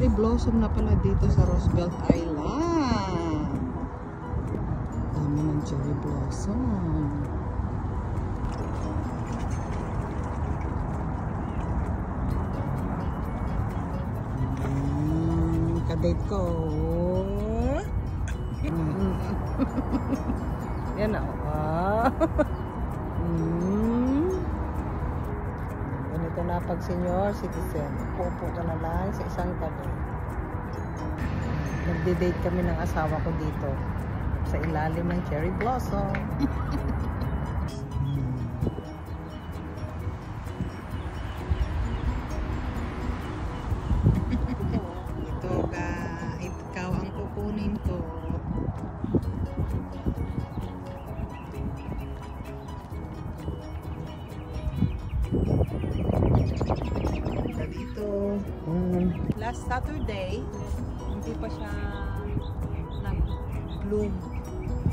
cherry blossom na pala dito sa Roosevelt Island. Dami ng cherry blossom. Kadate ko. Yan o. Ganito na pag senior citizen. Pupo ka na lang sa isang tabi. Nagde-date kami ng asawa ko dito sa ilalim ng cherry blossom. Ikaw ang kukunin ko. Dito. Last Saturday, hindi pa siya nag-bloom.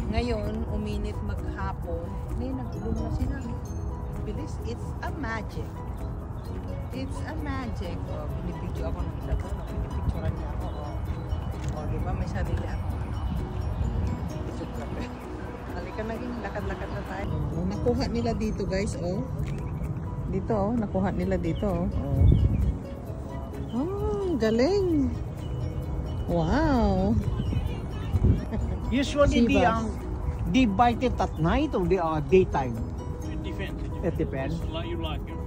Ngayon, uminit maghapon. Nag-bloom na sila. Bilis, it's a magic. It's a magic. Oh, pinipicture ako ng isa doon. Pinipicturean niya ako. Oh, diba? May sarili ako. Halika naging lakad-lakad na tayo. Oh, nakuha nila dito guys. Oh. Dito oh. Nakuha nila dito. Oh. Oh, galing. Wow. Usually they bite it at night or daytime? It depends. It depends. You like it.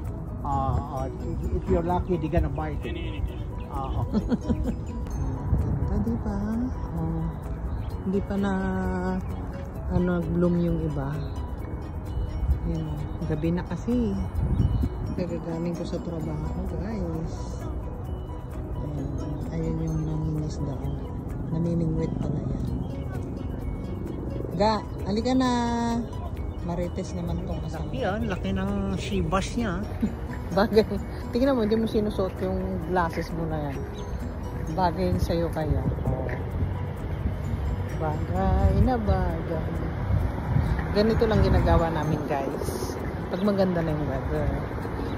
If you're lucky, they're gonna bite it. Any day. Okay. Ganda, diba? Oh. Hindi pa na bloom yung iba. Yan, gabi na kasi. Gagagaling ko sa trabaho, guys. Ayan yung nangingisda ko. Naniningwit pala yan. Ga, halika na. Marites naman tong kasama. Laki yan, laki ng shibas niya. Bagay. Tingnan mo, hindi mo sinusuot yung glasses mo na yan. Bagay sa'yo kaya. Oh. Bagay na bagay. Ganito lang ginagawa namin guys. Pag maganda na yung weather.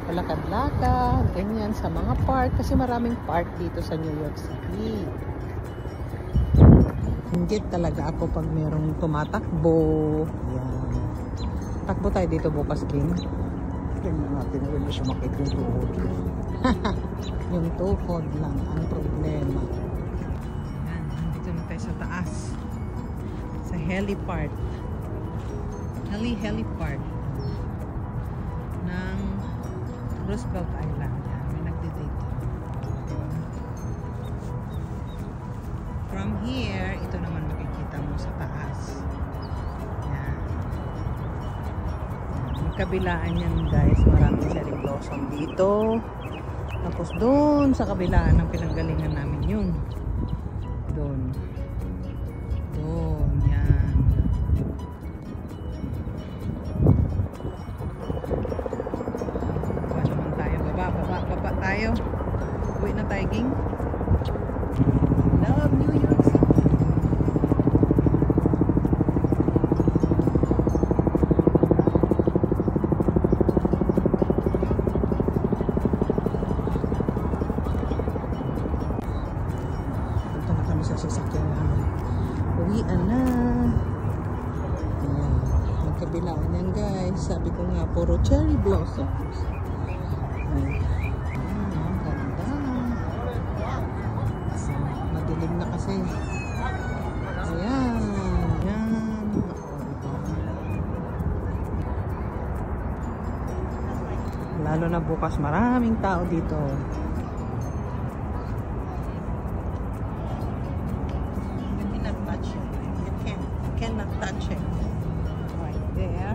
Palakad-lakad, ganyan sa mga park. Kasi maraming park dito sa New York City. Hinggit talaga ako pag merong tumatakbo. Yan. Takbo tayo dito bukas, King. Tingnan natin kung hindi sumakit yung tuhod. Yung tuhod lang ang problema. Yan, dito na tayo sa taas. Sa helipad. Helipad ng Roosevelt Island. Yan, may nagde-date. From here, ito naman makikita mo sa taas. Yan. Kabilaan yan guys, maraming cherry blossom dito. Tapos doon sa kabilaan ng pinanggalingan namin yun. Doon yan. Baba naman tayo, baba tayo. Uwi na tayo, Ging. Love New York City. Sasakyan namin. Uwian na. Ayan. Magkabilaan yan guys. Sabi ko nga, puro cherry blossoms. Ayan. Ganda. Madilim na kasi. Ayan. Ayan. Lalo na bukas, maraming tao dito. Cannot touch it. Right there. Yeah.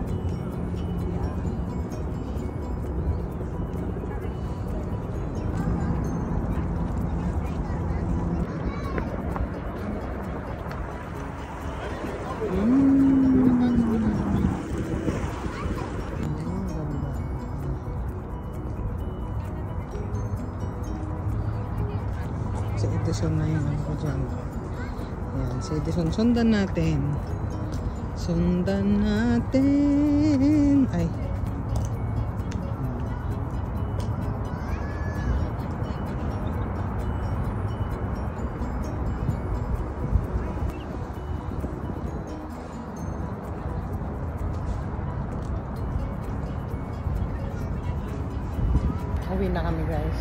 Si Edison na yung ano ko dyan. Ayan, si Edison. Sundan natin. Ay. Uwi na kami guys.